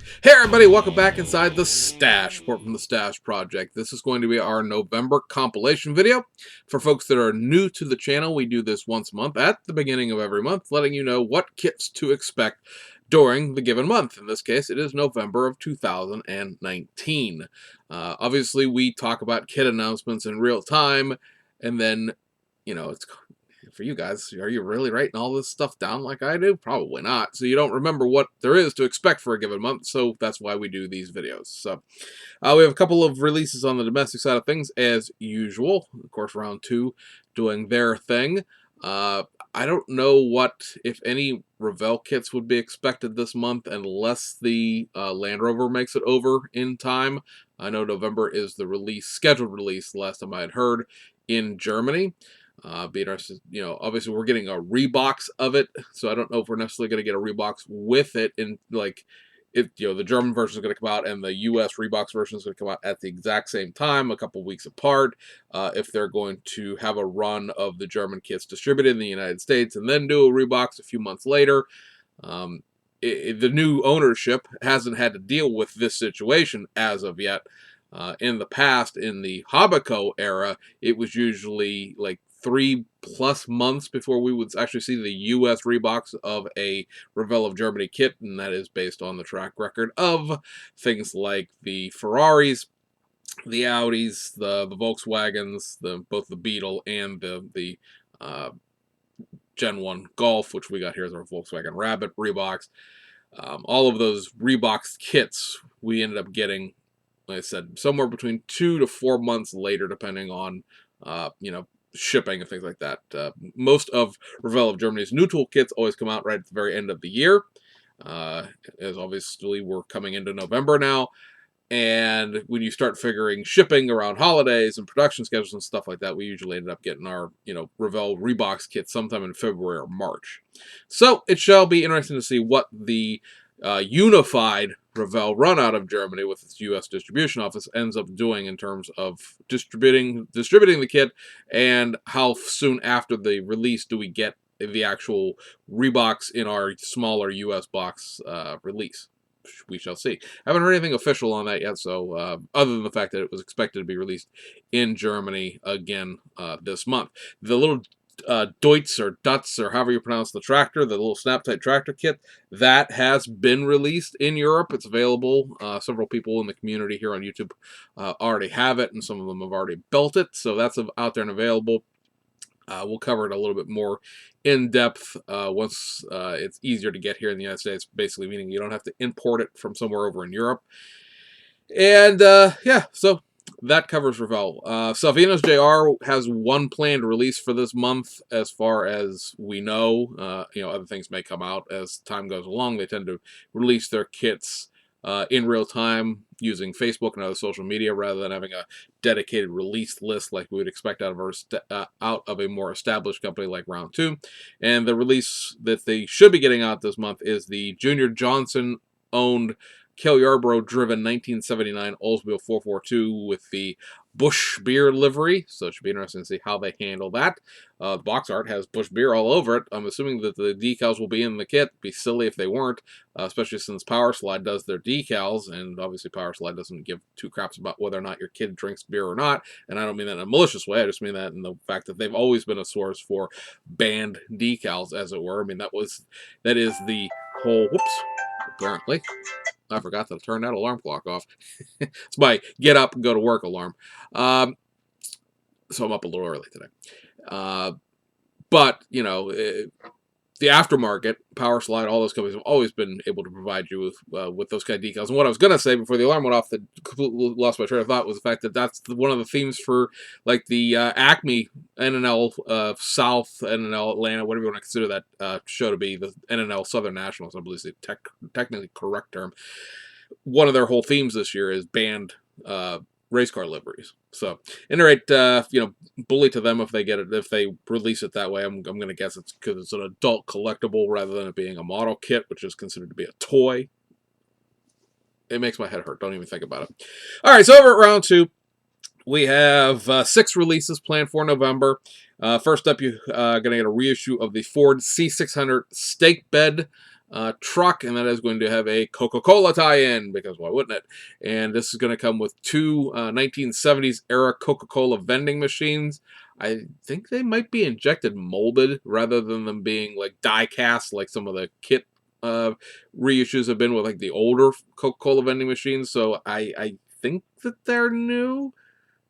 Hey everybody, welcome back inside the Stash, report from the Stash Project. This is going to be our November compilation video. For folks that are new to the channel, we do this once a month at the beginning of every month, letting you know what kits to expect during the given month. In this case, it is November of 2019. Obviously, we talk about kit announcements in real time, and then, it's for you guys, are you really writing all this stuff down like I do? Probably not. So you don't remember what there is to expect for a given month. So that's why we do these videos. So we have a couple of releases on the domestic side of things as usual. Of course, round two doing their thing. I don't know what, if any, Revell kits would be expected this month unless the Land Rover makes it over in time. I know November is the scheduled release, the last time I had heard, in Germany. Be interested, obviously we're getting a rebox of it, so I don't know if we're necessarily going to get a rebox with it in, like, if, the German version is going to come out and the US rebox version is going to come out at the exact same time, a couple weeks apart. If they're going to have a run of the German kits distributed in the United States and then do a rebox a few months later. The new ownership hasn't had to deal with this situation as of yet. In the past, in the Habaco era, it was usually like 3+ months before we would actually see the U.S. rebox of a Revell of Germany kit, and that is based on the track record of things like the Ferraris, the Audis, the Volkswagens, both the Beetle and the Gen 1 Golf, which we got here as our Volkswagen Rabbit rebox. All of those reboxed kits we ended up getting, like I said, somewhere between 2 to 4 months later, depending on, shipping and things like that. Most of Revell of Germany's new tool kits always come out right at the very end of the year, as obviously we're coming into November now. And when you start figuring shipping around holidays and production schedules and stuff like that, we usually end up getting our, Revell rebox kits sometime in February or March. So it shall be interesting to see what the unified Revell run out of Germany with its U.S. distribution office ends up doing in terms of distributing the kit, and how soon after the release do we get the actual rebox in our smaller U.S. box release. We shall see. I haven't heard anything official on that yet, so other than the fact that it was expected to be released in Germany again this month. The little Deutz or Dutz or however you pronounce the tractor, the little snap-type tractor kit, that has been released in Europe. It's available. Several people in the community here on YouTube already have it, and some of them have already built it, so that's out there and available. We'll cover it a little bit more in depth once it's easier to get here in the United States, basically meaning you don't have to import it from somewhere over in Europe. And yeah, so that covers Revell. Salvino's JR has one planned release for this month, as far as we know. Other things may come out as time goes along. They tend to release their kits in real time using Facebook and other social media, rather than having a dedicated release list like we would expect out of a more established company like Round 2. And the release that they should be getting out this month is the Junior Johnson owned Cale Yarborough driven 1979 Oldsmobile 442 with the Busch Beer livery, so it should be interesting to see how they handle that. The box art has Busch Beer all over it. I'm assuming that the decals will be in the kit. It'd be silly if they weren't, especially since Powerslide does their decals, and obviously Powerslide doesn't give two craps about whether or not your kid drinks beer or not, and I don't mean that in a malicious way. I just mean that in the fact that they've always been a source for banned decals, as it were. I mean, that is the whole, whoops, apparently. I forgot to turn that alarm clock off. It's my get up and go to work alarm. So I'm up a little early today. But, the aftermarket, Powerslide, all those companies have always been able to provide you with those kind of decals. And what I was going to say before the alarm went off that completely lost my train of thought was the fact that that's one of the themes for, like, the Acme NNL South, NNL Atlanta, whatever you want to consider that show to be, the NNL Southern Nationals, I believe is the technically correct term. One of their whole themes this year is banned race car liveries. So, at any rate, bully to them if they get it, if they release it that way. I'm going to guess it's because it's an adult collectible rather than it being a model kit, which is considered to be a toy. It makes my head hurt. Don't even think about it. All right, so over at Round 2, we have 6 releases planned for November. First up, you're going to get a reissue of the Ford C600 stake bed truck, and that is going to have a Coca-Cola tie-in, because why wouldn't it? And this is going to come with two 1970s era Coca-Cola vending machines. I think they might be injected molded rather than them being like die cast like some of the kit reissues have been with like the older Coca-Cola vending machines. So I think that they're new.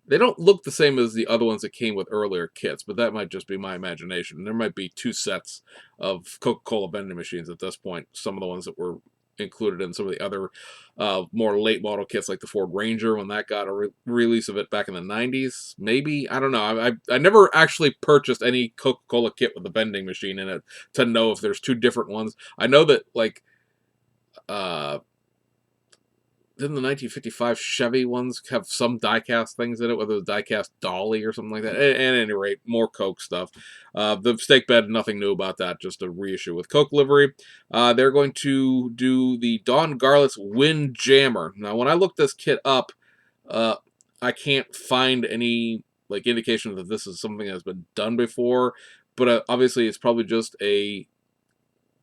They don't look the same as the other ones that came with earlier kits, but that might just be my imagination. There might be two sets of Coca-Cola vending machines at this point. Some of the ones that were included in some of the other more late model kits, like the Ford Ranger, when that got a release of it back in the 90s. Maybe, I don't know. I never actually purchased any Coca-Cola kit with a vending machine in it to know if there's two different ones. I know that, like, didn't the 1955 Chevy ones have some die-cast things in it, whether it was die-cast Dolly or something like that? At any rate, more Coke stuff. The steak bed, nothing new about that, just a reissue with Coke livery. They're going to do the Don Garlits Windjammer. Now, when I looked this kit up, I can't find any like indication that this is something that's been done before, but obviously it's probably just a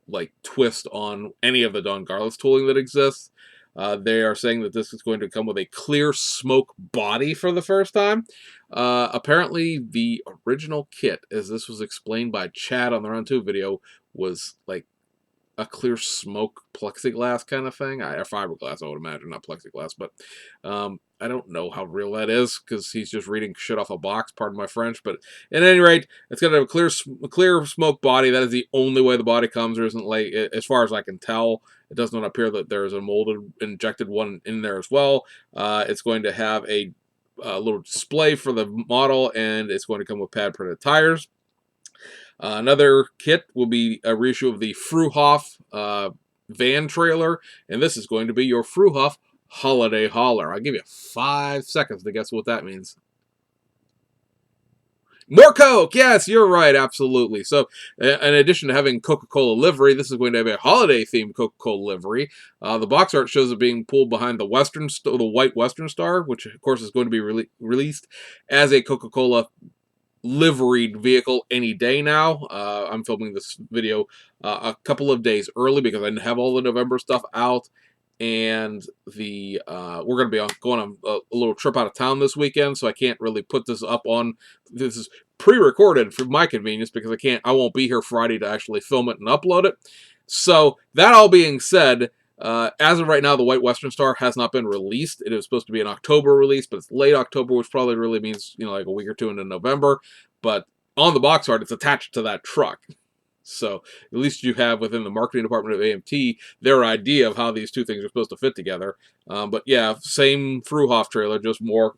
like twist on any of the Don Garlits tooling that exists. They are saying that this is going to come with a clear smoke body for the first time. Apparently, the original kit, as this was explained by Chad on the Round 2 video, was like a clear smoke plexiglass kind of thing. Or fiberglass, I would imagine, not plexiglass. But I don't know how real that is because he's just reading shit off a box, pardon my French. But at any rate, it's going to have a clear smoke body. That is the only way the body comes. There isn't, like, as far as I can tell, it does not appear that there is a molded, injected one in there as well. It's going to have a little display for the model, and it's going to come with pad printed tires. Another kit will be a reissue of the Fruhoff van trailer, and this is going to be your Fruhoff Holiday Hauler. I'll give you 5 seconds to guess what that means. More Coke! Yes, you're right, absolutely. So, in addition to having Coca-Cola livery, this is going to have a holiday-themed Coca-Cola livery. The box art shows it being pulled behind the the white Western Star, which, of course, is going to be released as a Coca-Cola liveried vehicle any day now. I'm filming this video a couple of days early because I have all the November stuff out, and the we're going to be going on a little trip out of town this weekend, so I can't really put this up on. This is pre-recorded for my convenience because I won't be here Friday to actually film it and upload it. So that all being said, as of right now, the White Western Star has not been released. It is supposed to be an October release, but it's late October, which probably really means, like a week or two into November. But on the box art, it's attached to that truck. So at least you have within the marketing department of AMT their idea of how these two things are supposed to fit together. But yeah, same Fruhoff trailer, just more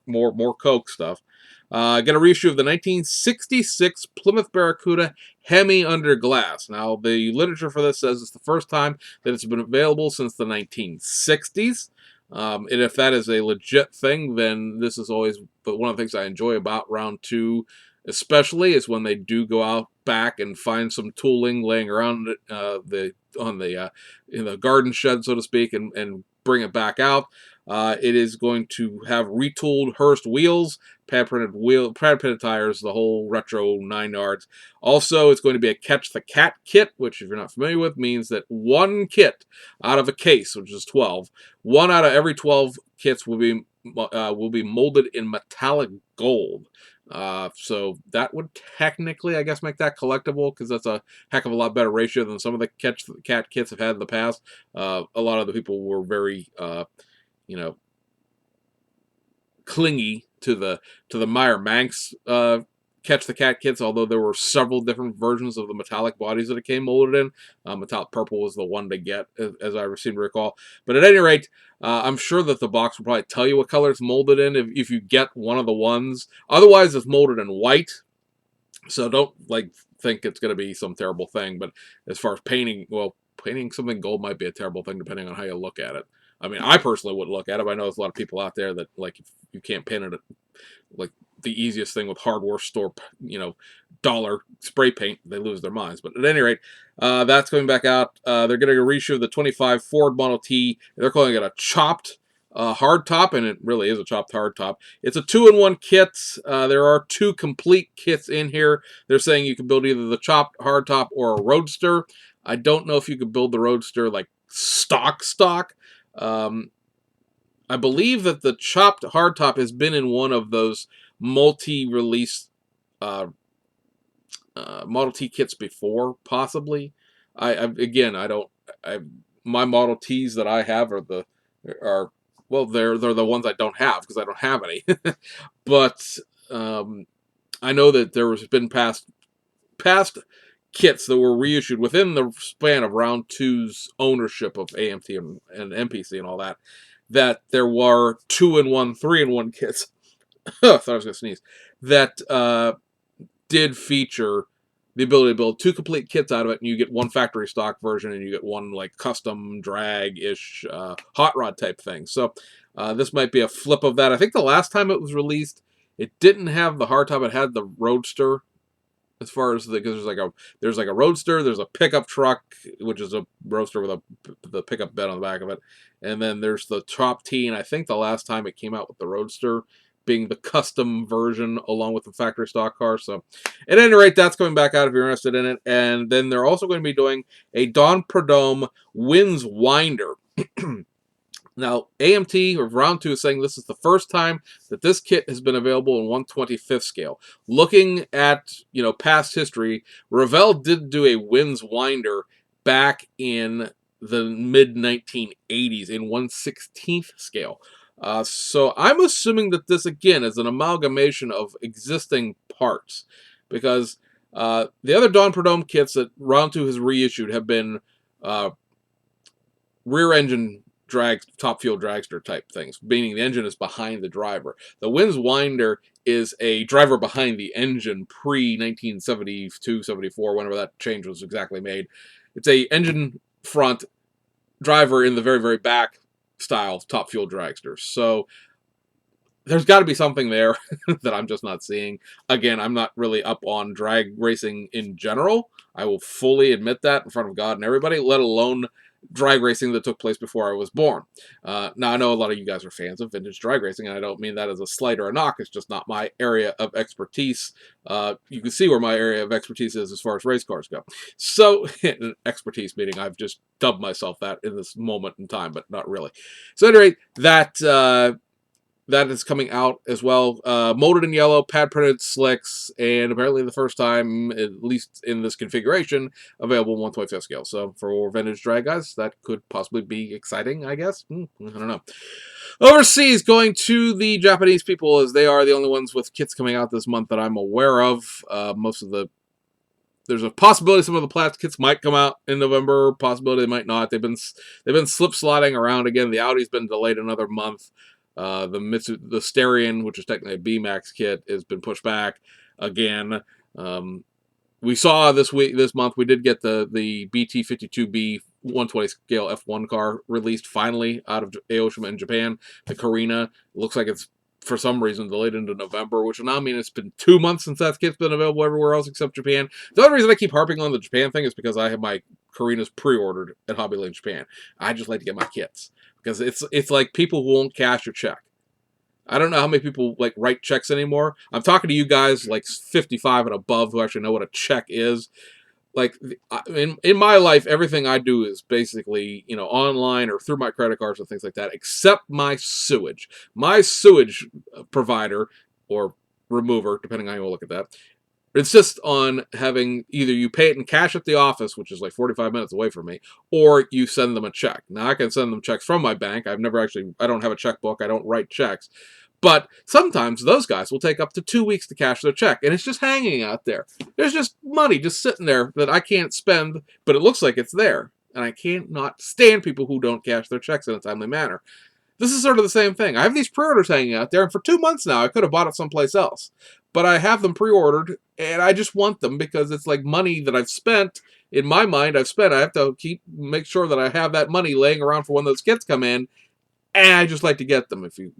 Coke stuff. Get a reissue of the 1966 Plymouth Barracuda Hemi under glass. Now, the literature for this says it's the first time that it's been available since the 1960s. And if that is a legit thing, then this is always one of the things I enjoy about Round 2, especially, is when they do go out back and find some tooling laying around in the garden shed, so to speak, and bring it back out. It is going to have retooled Hurst wheels, pad printed tires, the whole retro 9 yards. Also, it's going to be a Catch the Cat kit, which, if you're not familiar with, means that one kit out of a case, which is 12, one out of every 12 kits will be molded in metallic gold. So that would technically, I guess, make that collectible, because that's a heck of a lot better ratio than some of the Catch the Cat kits have had in the past. A lot of the people were very clingy to the Meyer Manx Catch the Cat kits, although there were several different versions of the metallic bodies that it came molded in. Metallic purple was the one to get, as I seem to recall. But at any rate, I'm sure that the box will probably tell you what color it's molded in if you get one of the ones. Otherwise, it's molded in white. So don't think it's going to be some terrible thing. But as far as painting something gold might be a terrible thing depending on how you look at it. I mean, I personally wouldn't look at it, but I know there's a lot of people out there that, if you can't paint it, like the easiest thing with hardware store, dollar spray paint, they lose their minds. But at any rate, that's coming back out. They're getting a reissue of the 25 Ford Model T. They're calling it a chopped hard top, and it really is a chopped hard top. It's a 2-in-1 kit. There are 2 complete kits in here. They're saying you can build either the chopped hard top or a roadster. I don't know if you could build the Roadster like stock. Um, I believe that the chopped hardtop has been in one of those multi-release uh, Model T kits before, possibly. Again, I don't. I My Model Ts that I have are well, they're the ones I don't have because I don't have any. But um, I know that there has been past kits that were reissued within the span of round two's ownership of AMT and MPC and all that. That there were 2-in-1, 3-in-1 kits. I thought I was gonna sneeze. That did feature the ability to build 2 complete kits out of it, and you get 1 factory stock version, and you get 1 like custom drag-ish hot rod type thing. So this might be a flip of that. I think the last time it was released, it didn't have the hardtop; it had the Roadster. As far as because there's like a Roadster, there's a pickup truck, which is a Roadster with the pickup bed on the back of it, and then there's the Top T. And I think the last time it came out with the Roadster being the custom version along with the factory stock car. So, at any rate, that's coming back out if you're interested in it. And then they're also going to be doing a Don Prudhomme Winds Winder. Now, AMT or Round 2 is saying this is the first time that this kit has been available in 1/25th scale. Looking at, past history, Revell did do a Winds Winder back in the mid-1980s in 1/16th scale. So I'm assuming that this, again, is an amalgamation of existing parts. Because the other Don Prudhomme kits that Round 2 has reissued have been rear engine top fuel dragster type things, meaning the engine is behind the driver. The Winds Winder is a driver behind the engine pre 1972, 74, whenever that change was exactly made. It's a engine front driver in the very, very back style top fuel dragster. So there's got to be something there that I'm just not seeing. Again, I'm not really up on drag racing in general. I will fully admit that in front of God and everybody, let alone drag racing that took place before I was born. Now, I know a lot of you guys are fans of vintage drag racing, and I don't mean that as a slight or a knock. It's just not my area of expertise. You can see where my area of expertise is as far as race cars go. So, expertise meaning I've just dubbed myself that in this moment in time, but not really. So, at any rate, that is coming out as well. Molded in yellow, pad printed slicks, and apparently the first time, at least in this configuration, available in 1/25th scale. So for vintage drag guys, that could possibly be exciting, I guess. I don't know. Overseas, going to the Japanese people, as they are the only ones with kits coming out this month that I'm aware of. There's a possibility some of the plastic kits might come out in November. Possibility they might not. They've been slip sliding around again. The Audi's been delayed another the Starion, which is technically a B-Max kit, has been pushed back again. We saw this month, we did get the BT52B 120 scale F1 car released finally out of Aoshima in Japan. The Carina looks like it's for some reason delayed into November, which will now mean it's been 2 months since that kit's been available everywhere else except Japan. The only reason I keep harping on the Japan thing is because I have my Carinas pre-ordered at Hobby Lane Japan. I just like to get my kits because it's like people who won't cash your check. I don't know how many people like write checks anymore. I'm talking to you guys like 55 and above who actually know what a check is. Like in my life, everything I do is basically online or through my credit cards and things like that, except my sewage. My sewage provider or remover, depending on how you look at that, insist on having either you pay it in cash at the office, which is like 45 minutes away from me, or you send them a check. Now, I can send them checks from my bank. I don't have a checkbook. I don't write checks. But sometimes those guys will take up to 2 weeks to cash their check, and it's just hanging out there. There's just money just sitting there that I can't spend, but it looks like it's there. And I can't not stand people who don't cash their checks in a timely manner. This is sort of the same thing. I have these pre-orders hanging out there, and for 2 months now, I could have bought it someplace else. But I have them pre-ordered, and I just want them because it's like money that I've spent. In my mind, I've spent. I have to make sure that I have that money laying around for when those kits come in, and I just like to get them if you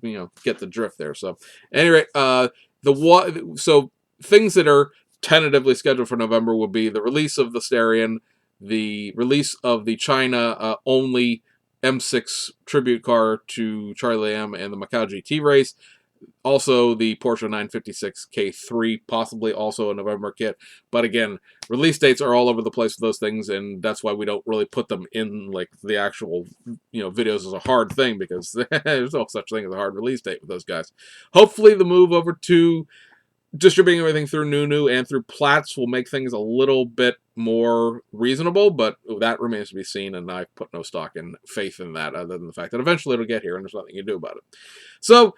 get the drift there. So, anyway, so things that are tentatively scheduled for November would be the release of the Starion, the release of the China only M6 tribute car to Charlie Lamb and the Macau GT race, Also, the Porsche 956 K3, possibly also a November kit. But again, release dates are all over the place for those things, and that's why we don't really put them in like the actual, videos as a hard thing, because there's no such thing as a hard release date with those guys. Hopefully, the move over to distributing everything through Nunu and through Platts will make things a little bit more reasonable, but that remains to be seen, and I put no stock in faith in that, other than the fact that eventually it'll get here, and there's nothing you can do about it. So,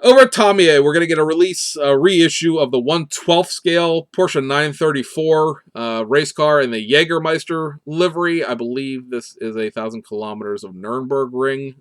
over at Tamiya, we're going to get a reissue of the 1/12 scale Porsche 934 race car in the Jägermeister livery. I believe this is 1,000 kilometers of Nürburgring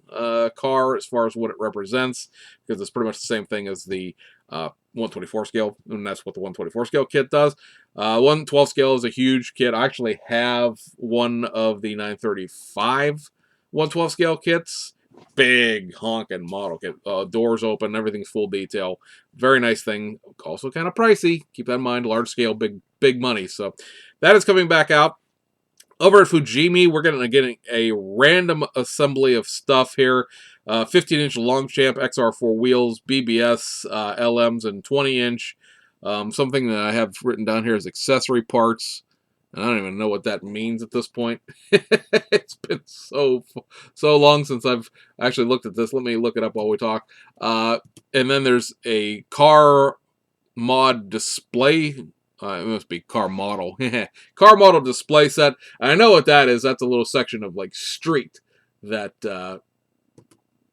car as far as what it represents, because it's pretty much the same thing as the 124 scale, and that's what the 124 scale kit does. 1/12 scale is a huge kit. I actually have one of the 935 1/12 scale kits. Big honking model kit. Doors open, everything's full detail. Very nice thing. Also kind of pricey. Keep that in mind. Large scale, big money. So that is coming back out. Over at Fujimi, we're getting a random assembly of stuff here. 15-inch Longchamp XR4 wheels, BBS, LMs, and 20-inch. Something that I have written down here is accessory parts. I don't even know what that means at this point. It's been so long since I've actually looked at this. Let me look it up while we talk. And then there's a car mod display. It must be car model. Car model display set. And I know what that is. That's a little section of like street that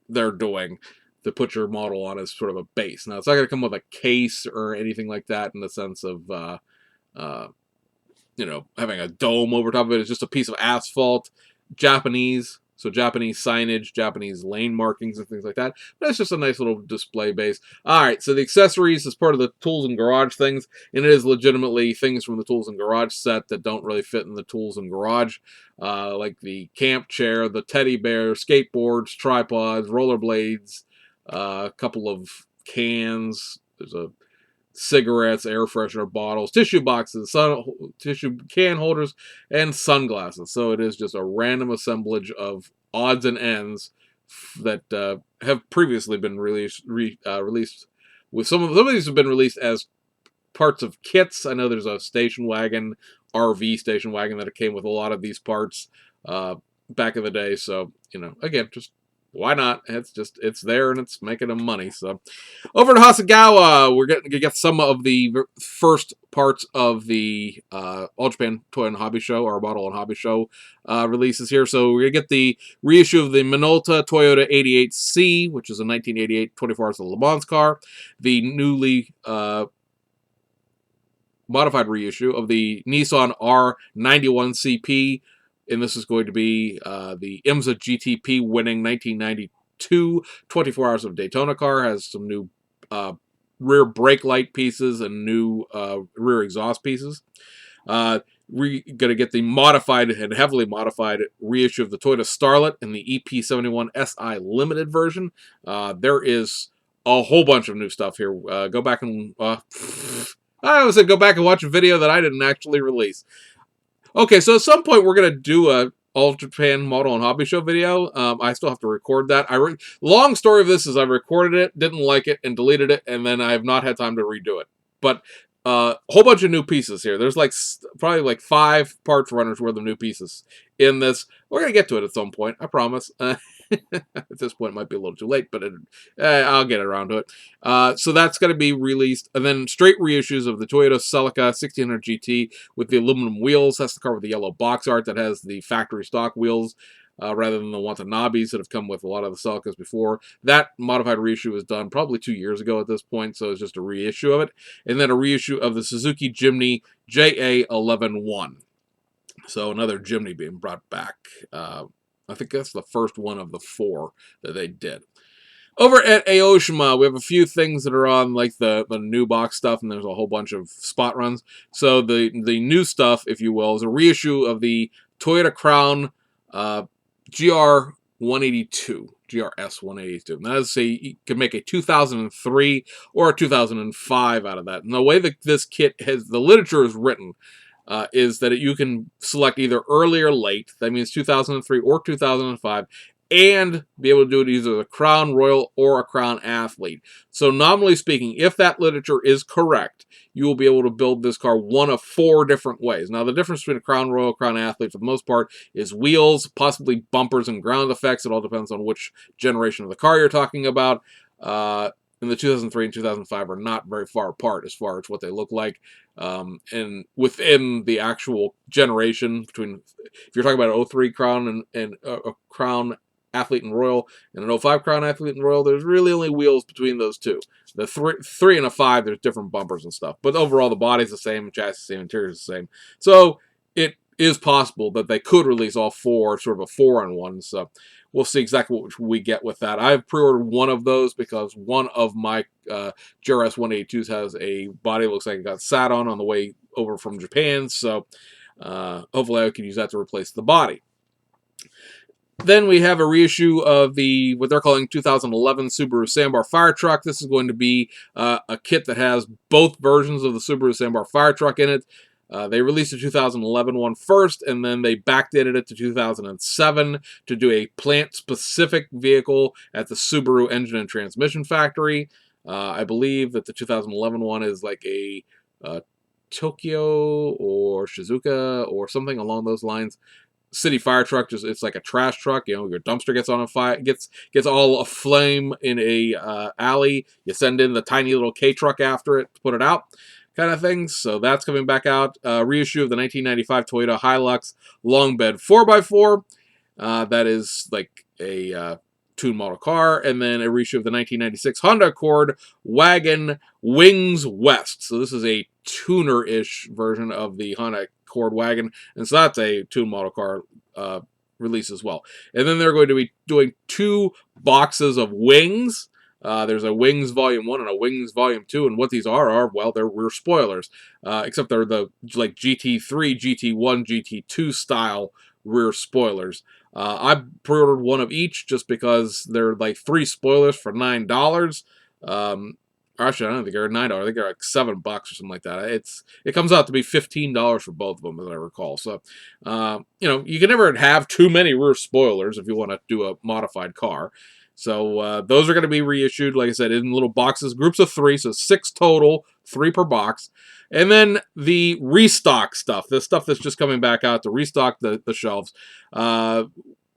they're doing to put your model on as sort of a base. Now, it's not going to come with a case or anything like that in the sense of having a dome over top of it. It's just a piece of asphalt, Japanese, so Japanese signage, Japanese lane markings, and things like that. But it's just a nice little display base. All right, so the accessories is part of the Tools and Garage things, and it is legitimately things from the Tools and Garage set that don't really fit in the Tools and Garage, like the camp chair, the teddy bear, skateboards, tripods, rollerblades, a couple of cans. There's a cigarettes, air freshener bottles, tissue boxes, tissue can holders, and sunglasses. So it is just a random assemblage of odds and ends that have previously been released. With some of these have been released as parts of kits. I know there's a station wagon, RV station wagon, that came with a lot of these parts back in the day. So again, just why not? It's there and it's making them money. So over to Hasegawa, we're going to get some of the first parts of the All Japan Toy and Hobby Show, or Model and Hobby Show releases here. So we're going to get the reissue of the Minolta Toyota 88C, which is a 1988 24 Hours of Le Mans car. The newly modified reissue of the Nissan R91 CP, and this is going to be the IMSA GTP winning 1992 24 Hours of Daytona car. Has some new rear brake light pieces and new rear exhaust pieces. We're going to get the modified and heavily modified reissue of the Toyota Starlet and the EP71 SI Limited version. There is a whole bunch of new stuff here. Go back and I would say go back and watch a video that I didn't actually release. Okay, so at some point we're going to do a All Japan Model and Hobby Show video. I still have to record that. Long story of this is I recorded it, didn't like it, and deleted it, and then I have not had time to redo it. But a whole bunch of new pieces here. There's probably like 5 parts runners worth of new pieces in this. We're going to get to it at some point, I promise. At this point, it might be a little too late, but I'll get around to it. So that's going to be released. And then straight reissues of the Toyota Celica 1600 GT with the aluminum wheels. That's the car with the yellow box art that has the factory stock wheels rather than the Watanabes that have come with a lot of the Celicas before. That modified reissue was done probably 2 years ago at this point, so it's just a reissue of it. And then a reissue of the Suzuki Jimny JA111. So another Jimny being brought back. I think that's the first one of the 4 that they did. Over at Aoshima, we have a few things that are on like the new box stuff, and there's a whole bunch of spot runs. So the new stuff, if you will, is a reissue of the Toyota Crown GR182, GRS 182. And that is you can make a 2003 or a 2005 out of that. And the way that this kit the literature is written, is that you can select either early or late. That means 2003 or 2005. and be able to do it either a Crown Royal or a Crown Athlete. So nominally speaking, if that literature is correct, you will be able to build this car one of 4 different ways. Now, the difference between a Crown Royal, Crown Athlete, for the most part, is wheels, possibly bumpers and ground effects. It all depends on which generation of the car you're talking about. In the 2003 and 2005 are not very far apart as far as what they look like. And within the actual generation, between, if you're talking about an 03 Crown and a Crown Athlete and Royal and an 05 Crown Athlete and Royal, there's really only wheels between those two. The 3 and a 5, there's different bumpers and stuff. But overall, the body's the same, chassis the same, interior is the same. So it is possible that they could release all 4, sort of a 4-on-1. So we'll see exactly what we get with that. I've pre-ordered one of those because one of my GRS 182s has a body that looks like it got sat on the way over from Japan. So hopefully I can use that to replace the body. Then we have a reissue of the, what they're calling 2011 Subaru Sambar Fire Truck. This is going to be a kit that has both versions of the Subaru Sambar Fire Truck in it. They released the 2011 one first, and then they backdated it to 2007 to do a plant-specific vehicle at the Subaru Engine and Transmission Factory. I believe that the 2011 one is like a Tokyo or Shizuoka or something along those lines. City fire truck, just it's like a trash truck. You know, your dumpster gets on a fire, gets all aflame in a alley. You send in the tiny little K truck after it to put it out, kind of things. So that's coming back out. Reissue of the 1995 Toyota Hilux long bed 4x4. That is like a tuned model car, and then a reissue of the 1996 Honda Accord Wagon Wings West. So this is a tuner-ish version of the Honda Accord Wagon, and so that's a tuned model car release as well. And then they're going to be doing 2 boxes of wings. There's a Wings Volume 1 and a Wings Volume 2, and what these are, well, they're rear spoilers, except they're the like GT3, GT1, GT2 style rear spoilers. I pre-ordered one of each just because they're like 3 spoilers for $9. Actually, I don't think they're $9. I think they're like $7 or something like that. It comes out to be $15 for both of them, as I recall. So, you know, you can never have too many rear spoilers if you want to do a modified car. So those are going to be reissued, like I said, in little boxes, groups of 3, so 6 total, 3 per box. And then the restock stuff, the stuff that's just coming back out to restock the shelves.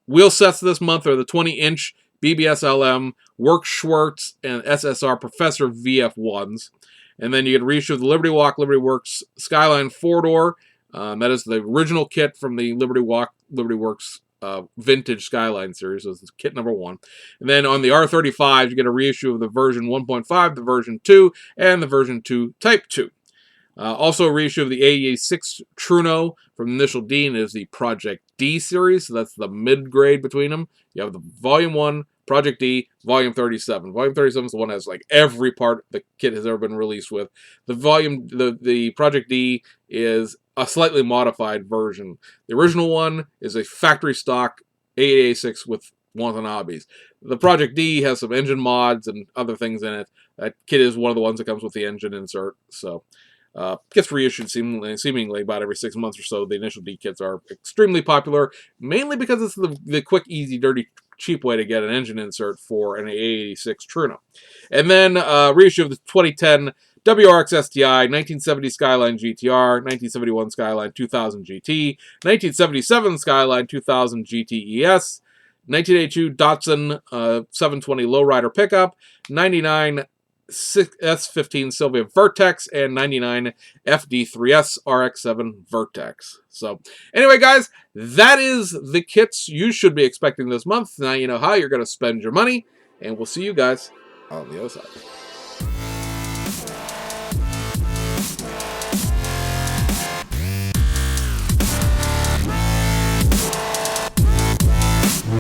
Wheel sets this month are the 20-inch BBS LM, Work Schwartz, and SSR Professor VF1s. And then you get a reissue of the Liberty Walk, Liberty Works Skyline 4-door. That is the original kit from the Liberty Walk, Liberty Works vintage Skyline series. So this is kit number 1. And then on the R35, you get a reissue of the version 1.5, the version 2, and the version 2 Type 2. Also a reissue of the AE6 Truno from the initial D, and is the Project D series. So that's the mid-grade between them. You have the Volume 1, Project D, Volume 37. Volume 37 is the one that has like every part the kit has ever been released with. The Project D is a slightly modified version. The original one is a factory stock AE6 with Watanabes. The Project D has some engine mods and other things in it. That kit is one of the ones that comes with the engine insert. So gets reissued seemingly about every 6 months or so. The initial D kits are extremely popular, mainly because it's the quick, easy, dirty, cheap way to get an engine insert for an A86 Truno. And then reissue of the 2010 WRX STI, 1970 Skyline GTR, 1971 Skyline 2000 GT, 1977 Skyline 2000 GT ES, 1982 Datsun 720 Lowrider Pickup, 99 S15 Sylvia Vertex, and 99 FD3S RX7 Vertex. So anyway, guys, that is the kits you should be expecting this month. Now you know how you're going to spend your money, and we'll see you guys on the other side.